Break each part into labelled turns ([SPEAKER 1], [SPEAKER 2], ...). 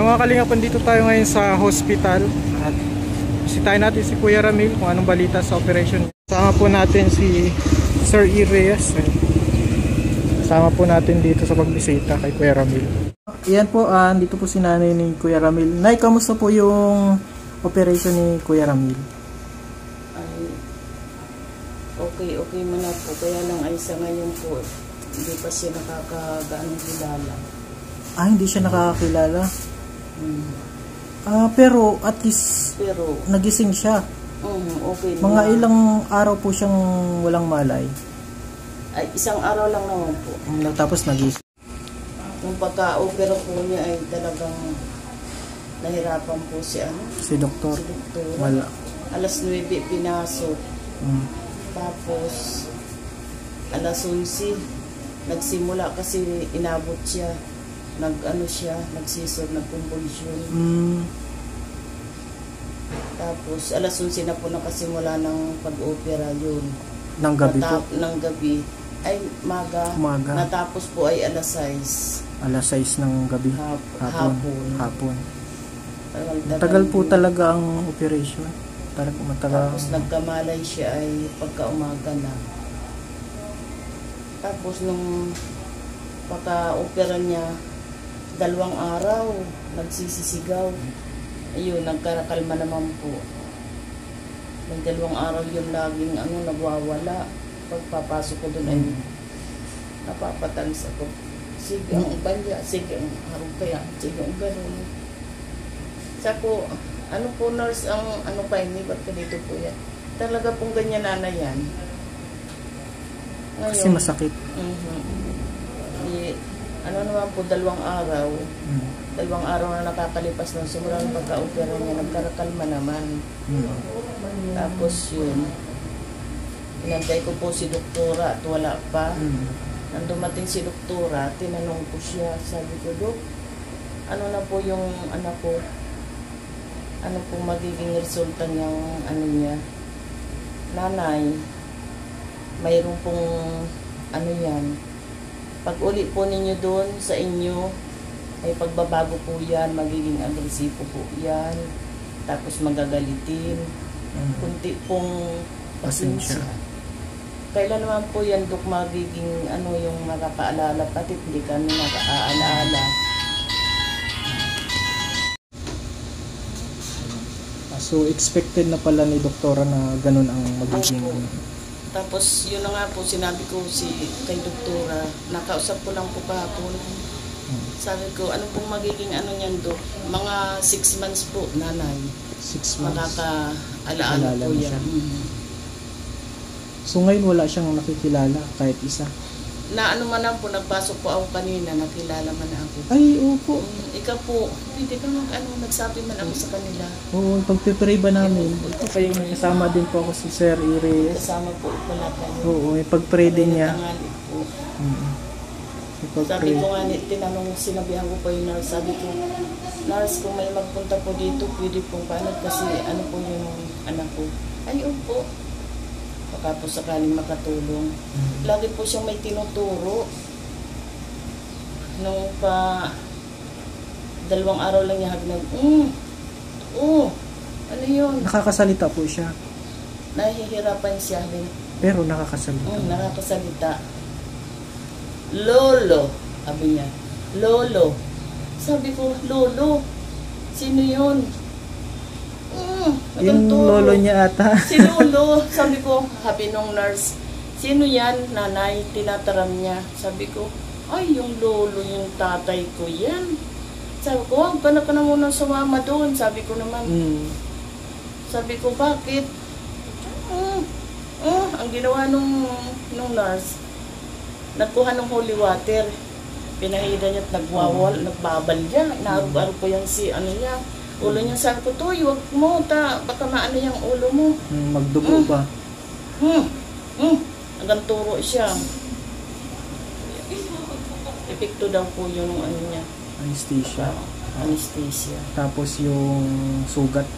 [SPEAKER 1] Yung mga Kalingap, dito tayo ngayon sa hospital at bisitahin natin si Kuya Ramil kung anong balita sa operation. Kasama po natin si Sir E. Reyes. Kasama po natin dito sa pagbisita kay Kuya Ramil. Yan po, dito po si nanay ni Kuya Ramil. Nay, kamusta po yung operation ni Kuya Ramil?
[SPEAKER 2] Ay, okay muna po. Kaya lang ay sa ngayon po, hindi pa siya nakakagaanong kilala.
[SPEAKER 1] Hindi siya nakakakilala? Pero at least nagising siya.
[SPEAKER 2] Okay.
[SPEAKER 1] Mga ilang araw po siyang walang malay?
[SPEAKER 2] Ay, isang araw lang naman po.
[SPEAKER 1] Tapos nagising.
[SPEAKER 2] Nung pagka-opera po niya ay talagang nahirapan po si
[SPEAKER 1] doktor.
[SPEAKER 2] Si doktor.
[SPEAKER 1] Wala.
[SPEAKER 2] Alas 9 pinasok. Tapos alas 11 nagsimula kasi inabot siya. Nagsisod, nagkumbulsyon. Tapos alas 11 na po nakasimula ng pag-opera yun.
[SPEAKER 1] Ng gabi po?
[SPEAKER 2] Ng gabi. Ay, maga. Natapos po ay alas 6.
[SPEAKER 1] Alas 6 ng gabi? Hapon. Tagal po talaga ang operation. Matagal.
[SPEAKER 2] Tapos nagkamalay siya ay pagka-umaga na. Tapos nung pagka-opera niya, 2 araw, nagsisisigaw. Ayun, nagkarakalma naman po. May 2 araw yun laging nagwawala. Pagpapasok ko doon ay napapatalis ako. Sige ang banya, sige ang harap kaya, sige ang gano'n. Sako, ano po nurse ang ini, ba't ka dito po yan? Talaga pong ganyan na yan. Ngayon,
[SPEAKER 1] kasi masakit.
[SPEAKER 2] Naman po, 2 araw. 2 araw na nakakalipas ng simula ng pagka-opera niya, nagkarakalma naman. Tapos yun, inantay ko po si doktora at wala pa. Nang dumating si doktora, tinanong ko siya, sabi ko, Dok, ano na po yung anak ko? Ano po magiging resulta niyang niya? Nanay, mayroon pong yan. Pag uli po ninyo doon sa inyo, ay pagbabago po yan, magiging agresibo po yan, tapos magagalitin. Kunti pong pasensya. Kailan naman po yan, Dok, magiging yung makakaalala, pati hindi kami nakaaalaala.
[SPEAKER 1] So, expected na pala ni doktora na ganun ang magiging...
[SPEAKER 2] Tapos, yun na nga po, sinabi ko kay doktora, nakausap ko lang po kahapon. Sabi ko, ano pong magiging niyan, Dok? Mga 6 months po, nanay.
[SPEAKER 1] 6 months?
[SPEAKER 2] Makakaalaala po yan.
[SPEAKER 1] So, ngayon wala siyang nakikilala kahit isa?
[SPEAKER 2] Man lang po, nagpasok po ako kanina, nakilala man ako.
[SPEAKER 1] Ay, opo.
[SPEAKER 2] Ikaw po, hindi ka nagsabi man ako sa kanila.
[SPEAKER 1] Oo, pagpipray ba namin? Kaya kasama din po ako si Sir E. Reyes.
[SPEAKER 2] Kasama po pala kayo.
[SPEAKER 1] Oo, ipag-pray din niya.
[SPEAKER 2] Sabi ko nga, sinabihan ko po yung nurse, sabi ko, nurse, kung may magpunta po dito, pwede pong paano kasi po yung anak ko. Ay, opo. Baka po sakaling makatulong. Lagi po siyang may tinuturo. Nung 2 araw lang niya hagnag, ano yun?
[SPEAKER 1] Nakakasalita po siya?
[SPEAKER 2] Nahihirapan siya din.
[SPEAKER 1] Pero nakakasalita?
[SPEAKER 2] Nakakasalita. Lolo, sabi niya. Lolo. Sabi ko, Lolo, sino yun?
[SPEAKER 1] Yung lolo niya ata.
[SPEAKER 2] Si Lolo. Sabi ko, happy nung nurse. Sino yan, nanay? Tinataram niya. Sabi ko, ay, yung lolo, yung tatay ko yan. Sabi ko, wag ka na muna sumama doon. Sabi ko naman. Sabi ko, bakit? Ang ginawa nung nurse, nagkuha ng holy water. Pinahida niya at nagbabal niya. Inaarog-arog ko yan niya. Ulo niya, sabi ko, Toy, wag mo, baka maano yung ulo mo.
[SPEAKER 1] Magdugo ba?
[SPEAKER 2] Hanggang turo siya. Epekto daw po yung niya.
[SPEAKER 1] Anesthesia.
[SPEAKER 2] Anesthesia.
[SPEAKER 1] Tapos yung sugat.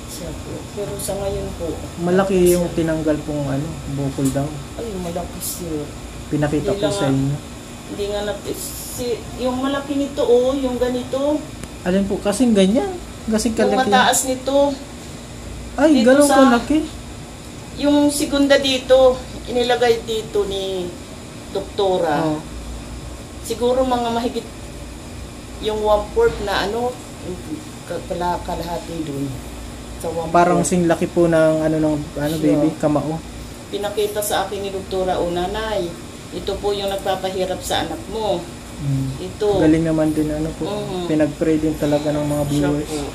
[SPEAKER 2] Siya po. Pero sa ngayon po.
[SPEAKER 1] Malaki yung tinanggal pong bukol daw.
[SPEAKER 2] Ay, malaki siya.
[SPEAKER 1] Pinakita ko sa inyo.
[SPEAKER 2] Hindi nga yung malaki nito, yung ganito.
[SPEAKER 1] Alin po? Kasing ganyan. Kasing
[SPEAKER 2] Yung
[SPEAKER 1] kalaki.
[SPEAKER 2] mataas nito,
[SPEAKER 1] Ay,
[SPEAKER 2] dito
[SPEAKER 1] ganun
[SPEAKER 2] sa-
[SPEAKER 1] kalaki.
[SPEAKER 2] yung segunda dito, inilagay dito ni doktora.
[SPEAKER 1] Oh.
[SPEAKER 2] Siguro mga mahigit yung 1/4 na ano, yung kalahati dun. Sa 1/4.
[SPEAKER 1] Parang sing laki po ng baby, kamao.
[SPEAKER 2] Pinakita sa akin ni doktora, nanay, ito po yung nagpapahirap sa anak mo. Ito.
[SPEAKER 1] Galing naman din po.
[SPEAKER 2] Mhm.
[SPEAKER 1] Pinag-pray din talaga ng mga
[SPEAKER 2] Siya
[SPEAKER 1] viewers.
[SPEAKER 2] po.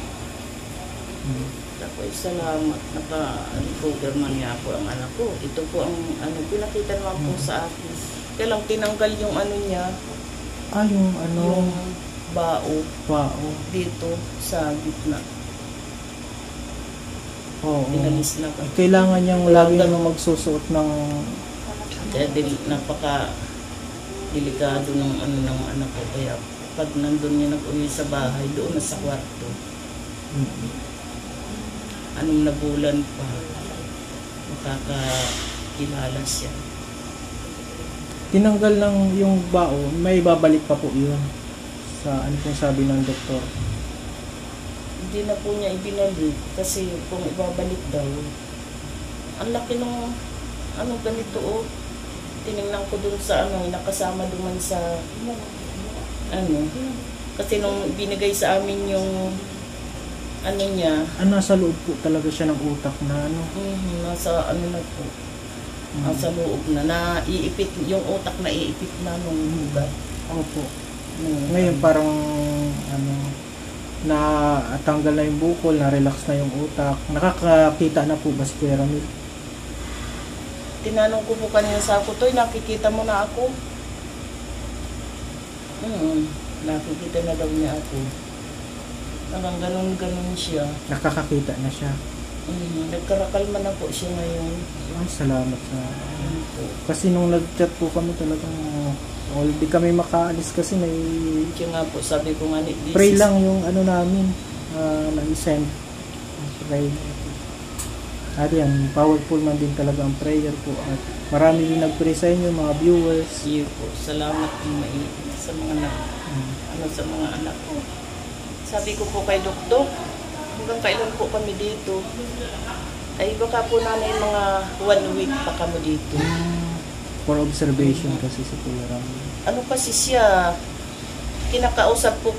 [SPEAKER 2] Ako'y salamat. Naka-program niya po ang anak ko. Ito po ang pinakita naman po sa akin. Kaya lang tinanggal yung niya, yung bao
[SPEAKER 1] Wow.
[SPEAKER 2] dito sa gitna.
[SPEAKER 1] Oo.
[SPEAKER 2] Pinalis na pa.
[SPEAKER 1] Kailangan niyang lagi magsusuot ng
[SPEAKER 2] Kaya napaka delikado ng ng anak ko. Kaya pag nandun niya nag-uwi sa bahay, doon na sa kwarto. Anong nabulan pa, makakakilala siya.
[SPEAKER 1] tinanggal ng yung bao, may babalik pa po yun sa pong sabi ng doktor.
[SPEAKER 2] Hindi na po niya ibinalik kasi kung ibabalik daw, ang laki nung ganito. Tinignan ko dun sa nakasama duman sa kasi nung binigay sa amin yung niya,
[SPEAKER 1] Nasa loob po talaga siya ng utak na
[SPEAKER 2] nasa na po, nasa loob na naiipit yung utak, na iipit na nung ugat.
[SPEAKER 1] Opo. Ngayon parang na tanggal na yung bukol, na relax na yung utak. Nakakakita na po ba si Kuya Ramil?
[SPEAKER 2] Tinanong ko po kanina sa ako, Toy, nakikita mo na ako? Nakikita na daw niya ako. Parang ganun siya.
[SPEAKER 1] Nakakakita na siya.
[SPEAKER 2] Nagkarakalma na po siya ngayon.
[SPEAKER 1] Ay, salamat sa kasi nung nag-chat po kami talagang di kami makaalis kasi
[SPEAKER 2] Kaya nga po, sabi ko nga
[SPEAKER 1] pray lang yung namin na-send. Pray. At yan, powerful man din talaga ang prayer po. At marami din nag-pray sa inyo, mga viewers.
[SPEAKER 2] Iyo po, salamat din sa mga sa mga anak ko. Sabi ko po kay Doktor, hanggang kailan po kami dito? Ay baka po nanay mga 1 week pa kami dito.
[SPEAKER 1] For observation kasi si Kuya Ramil.
[SPEAKER 2] Kasi siya, kinakausap ko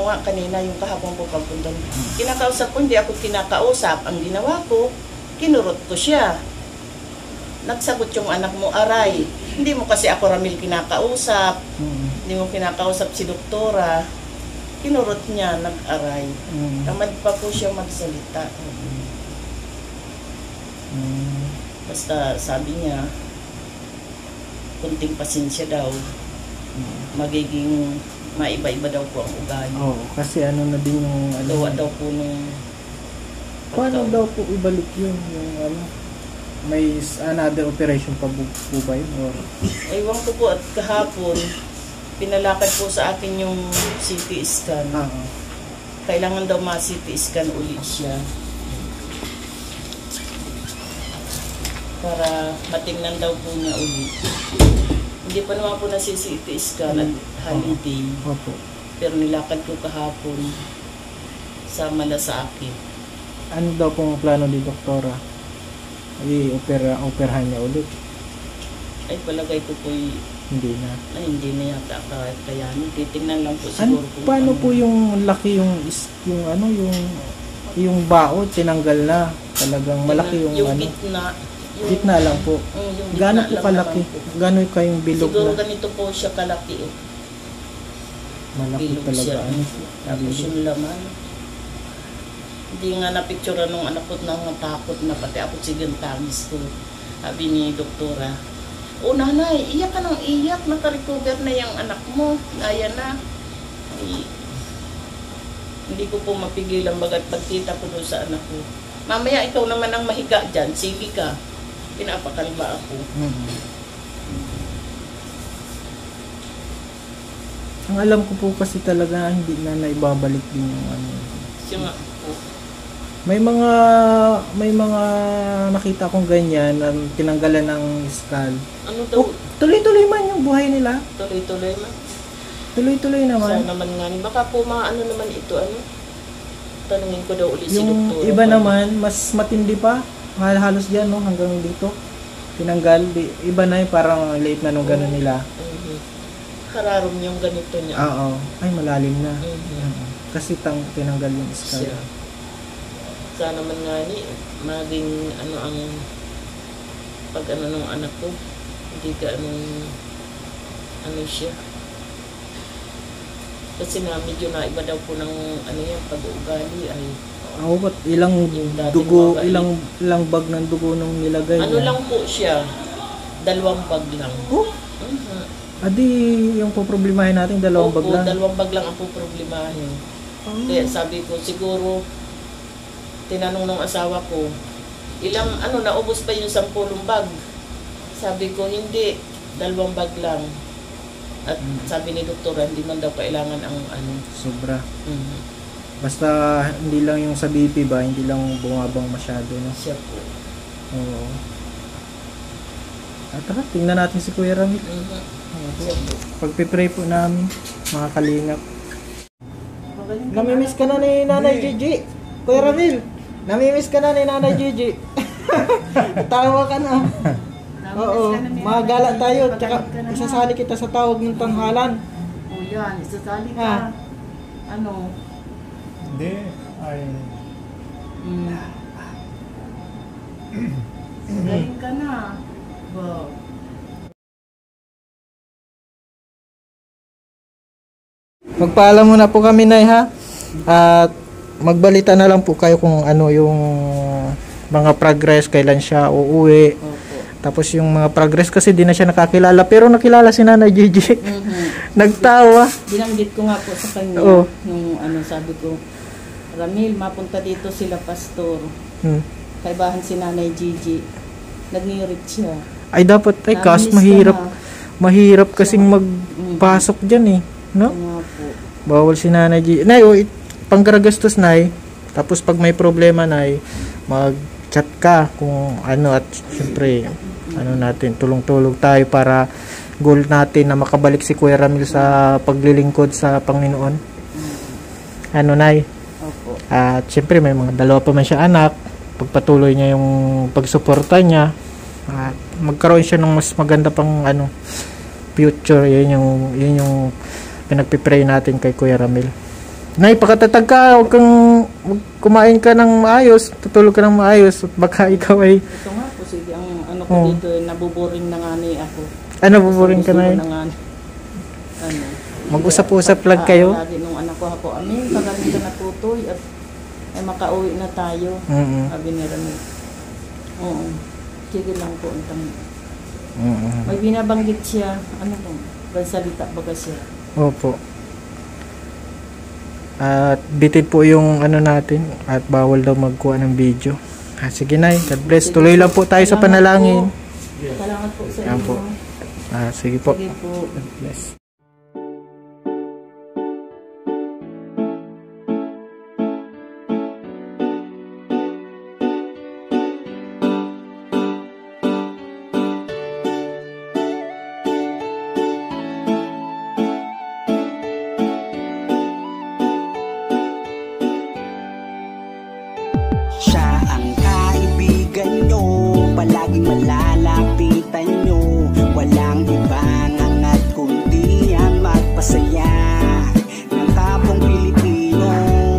[SPEAKER 2] nga kanina yung kahapon po pagpunta. Kinakausap ko, hindi ako kinakausap. Ang ginawa ko, kinurot ko siya. Nagsagot yung anak mo, aray. Hindi mo kasi ako Ramil kinakausap. Hindi mo kinakausap si doktora. Kinurot niya, nag-aray. Tamad pa po siya magsalita. Basta sabi niya, kunting pasensya daw. Magiging maiba-iba daw po ang ugali.
[SPEAKER 1] Oo, kasi na din yung
[SPEAKER 2] Dawa daw po nung
[SPEAKER 1] paano daw po ibalik yun? Yung may another operation pa po ba yun? Or?
[SPEAKER 2] Ewan ko po, at kahapon pinalakad po sa akin yung CT scan. Kailangan daw ma-CT scan ulit siya para matingnan daw po niya ulit. Hindi pa naman po nasi-CT scan at holiday.
[SPEAKER 1] Opo.
[SPEAKER 2] Pero nilakad ko kahapon sa malasakit.
[SPEAKER 1] Ano daw pong plano ni doktora? I-operahan niya ulit?
[SPEAKER 2] Ay palagay ko po
[SPEAKER 1] Hindi na.
[SPEAKER 2] hindi na yata kayanin. Titingnan lang po siguro kung
[SPEAKER 1] Paano po yung laki yung bao tinanggal na? Talagang malaki yung
[SPEAKER 2] gitna.
[SPEAKER 1] Gitna lang po.
[SPEAKER 2] Yung gitna
[SPEAKER 1] Gaano po
[SPEAKER 2] lang
[SPEAKER 1] kalaki?
[SPEAKER 2] naman po.
[SPEAKER 1] Gaano kayong bilog
[SPEAKER 2] Siguro
[SPEAKER 1] na?
[SPEAKER 2] ganito po siya kalaki.
[SPEAKER 1] Malaki
[SPEAKER 2] Bilog
[SPEAKER 1] talaga.
[SPEAKER 2] siya. Tapos yung laman. Hindi nga napicture nung anak ko na takot na pati ako sigang tangis ko. Sabi ni doktora, nanay, iyak ka ng iyak. Naka-recover na yung anak mo. Naya na. Ay, hindi ko po mapigilan bagat pagkita ko doon sa anak ko. Mamaya ikaw naman ang mahiga dyan. Sige ka. Pinapakalma ako.
[SPEAKER 1] Ang alam ko po kasi talaga hindi na naibabalik din yung
[SPEAKER 2] Siya nga po.
[SPEAKER 1] May mga nakita kong ganyan na tinanggalan ng skull.
[SPEAKER 2] Ano daw?
[SPEAKER 1] Tuloy-tuloy man yung buhay nila.
[SPEAKER 2] Tuloy-tuloy man.
[SPEAKER 1] Tuloy-tuloy naman.
[SPEAKER 2] Sana naman nga. Baka po maano naman ito, ano? Tanungin ko daw ulit si
[SPEAKER 1] Yung
[SPEAKER 2] doktor.
[SPEAKER 1] iba naman, mas matindi pa. Halos dyan, no? Hanggang dito. Tinanggal. Iba na yung parang late na nung gano'n nila.
[SPEAKER 2] Kararom yung ganito niya.
[SPEAKER 1] Oo. Ay, malalim na. Kasi tinanggal yung scar.
[SPEAKER 2] Sana naman nga ni, maging ano ang pag ano nung anak ko. Hindi ka ano siya. Kasi na medyo na iba daw po ng ano yan, pag-uugali ay
[SPEAKER 1] Ba't ilang dugo, ilang bag ng dugo nung nilagay
[SPEAKER 2] ano
[SPEAKER 1] niya?
[SPEAKER 2] lang po siya, 2 bag lang.
[SPEAKER 1] Oh? Adi, yung poproblemahin natin, 2 bag lang.
[SPEAKER 2] 2 bag lang ang poproblemahin. Kaya sabi ko, siguro, tinanong ng asawa ko, ilang, naubos pa yung 10 bag? Sabi ko, hindi, 2 bag lang. At sabi ni doktora, hindi man daw kailangan ang
[SPEAKER 1] Sobra. Basta hindi lang yung sa BP ba, hindi lang bumabang masyado, no?
[SPEAKER 2] Siya po.
[SPEAKER 1] Oo. At tingnan natin si Kuya Ramil.
[SPEAKER 2] Siya po.
[SPEAKER 1] Pagpipray po namin, mga kalingap. Namimiss ka na ni Nanay Gigi. Kuya Ramil, namimiss ka na ni Nanay Gigi. Tawa ka na. Oo, magala tayo. Tsaka isasali kita sa tawag ng tanghalan.
[SPEAKER 2] O yan, isasali ka. Ano?
[SPEAKER 3] Hindi, ay...
[SPEAKER 2] Galing ka na. Wow.
[SPEAKER 1] Magpaalam muna po kami, Nay, ha? At magbalita na lang po kayo kung ano yung mga progress, kailan siya uuwi.
[SPEAKER 2] Opo.
[SPEAKER 1] Tapos yung mga progress kasi di na siya nakakilala, pero nakilala si Nanay Gigi. Nagtawa.
[SPEAKER 2] Binanggit ko nga po sa kanya,
[SPEAKER 1] Oo.
[SPEAKER 2] yung sabi ko, Ramil, mapunta dito sila pastor. Kaibahan si Nanay Gigi. Nag-ngirit siya.
[SPEAKER 1] Ay dapat, kas mahirap. Mahirap kasing magpasok dyan eh. No?
[SPEAKER 2] Nga po.
[SPEAKER 1] Bawal si Nanay Gigi. Nay, panggaragastos, Nay. Tapos pag may problema, Nay, mag-chat ka kung ano, at syempre, natin, tulong-tulong tayo para goal natin na makabalik si Kuya Ramil sa paglilingkod sa Panginoon. Nay?
[SPEAKER 2] Opo.
[SPEAKER 1] At syempre may mga 2 pa man siya anak, pagpatuloy niya yung pagsuporta niya at magkaroon siya ng mas maganda pang future. Yun yung pinagpipray natin kay Kuya Ramil. Nay, pakatatag ka, huwag kumain ka ng maayos, tutulog ka ng maayos at baka ikaw ay
[SPEAKER 2] Ito nga po, sige, ang ko dito, nabuboring na nga ni ako.
[SPEAKER 1] buboring ka, Nay? Mag-usap-usap lang kayo.
[SPEAKER 2] Lagi nung anak ko ako, amin, pagaling ka natutoy at ay makauwi na tayo. Sabi ni Ramil. Oo. Sige lang po. May binabanggit siya. Ano po? Bansalita baga siya.
[SPEAKER 1] Opo. At bitid po yung natin at bawal daw magkuha ng video. Sige, Nay. God bless. Tuloy lang po tayo sa panalangin.
[SPEAKER 2] Salamat po sa
[SPEAKER 1] Yan
[SPEAKER 2] inyo.
[SPEAKER 1] po. Sige po.
[SPEAKER 2] Sige po.
[SPEAKER 1] God bless.
[SPEAKER 4] Siya ang kaibigan nyo, palaging malalapitan nyo. Walang ibang angat kundi ang magpasaya ng kapong Pilipino.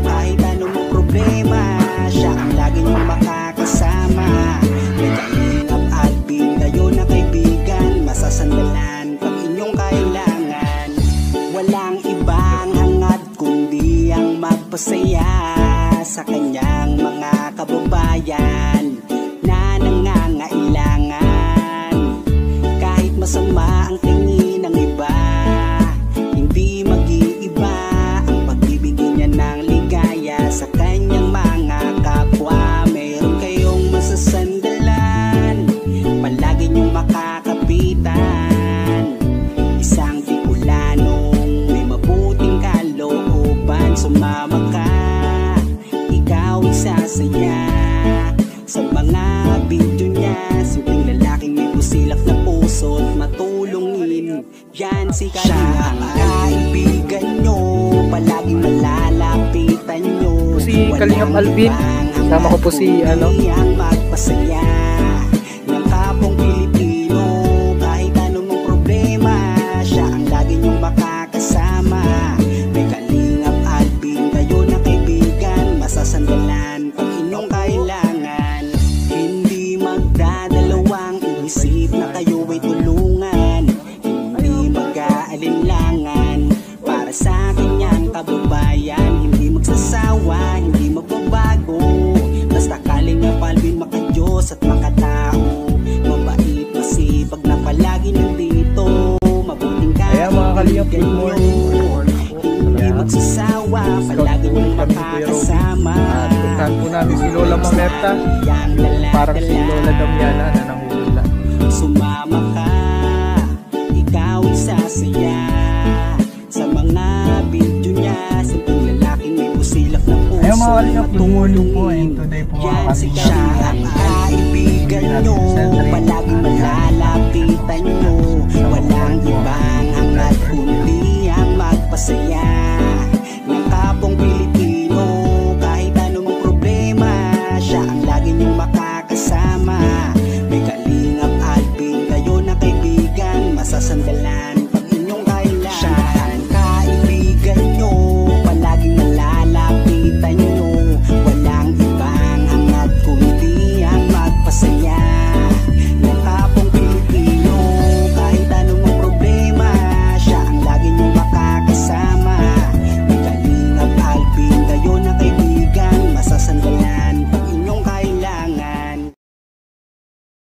[SPEAKER 4] Kahit anong problema, siya ang laging makakasama. May Kalingap Alvin, kayo na kaibigan, masasandalan pag inyong kailangan. Walang ibang hangat kundi ang magpasaya sa kanyang mga kababayan na nangangailangan. Kahit masama ang tingin ng iba, hindi mag-iiba ang pagbibigay niya ng ligaya sa kanyang mga kapwa. Mayroon kayong masasandalan, palagi niyong makakapitan. Isang Bicolanong may mabuting kalooban, sumama ka, ikaw isasaya sa mga video niya. Simpleng lalaking may busilak na puso't matulungin, yan si Kalingap Alvin.
[SPEAKER 1] po si Kalingap Alvin. Kasama ko po si ano,
[SPEAKER 4] magpasaya ng kapong Pilipino. Kahit anong problema, siya ang lagi niyong makakasama. May Kalingap Alvin, kayo na kaibigan, masasandalan pag inyong kailangan. Hindi magdadalawang inisip na kayo ay tulungan. Hindi mag-aalinlangan para sa kanyang kababayan. Hindi magsasawa, hindi magbabago. Basta Kalingap Alvin, maka-Diyos at makatao. Mabait, masipag na palagi nandito. Mabuting
[SPEAKER 1] Ayan mga Kalingap, good morning.
[SPEAKER 4] hindi magsasawa, palagi niyong makakasama.
[SPEAKER 1] Puntahan po namin si Lola Mamerta. Parang si Lola Damiana na nanguhula.
[SPEAKER 4] Sumama ka, ikaw isasaya sa mga video niya. Simpleng lalaking may busilak na puso.
[SPEAKER 3] Ayun mga Kalingap, good morning po, and today po mga
[SPEAKER 4] Yan si
[SPEAKER 3] Kalingap,
[SPEAKER 4] siya ang kaibigan nyo. Palagi malalapitan nyo. Walang ibang hangat kundi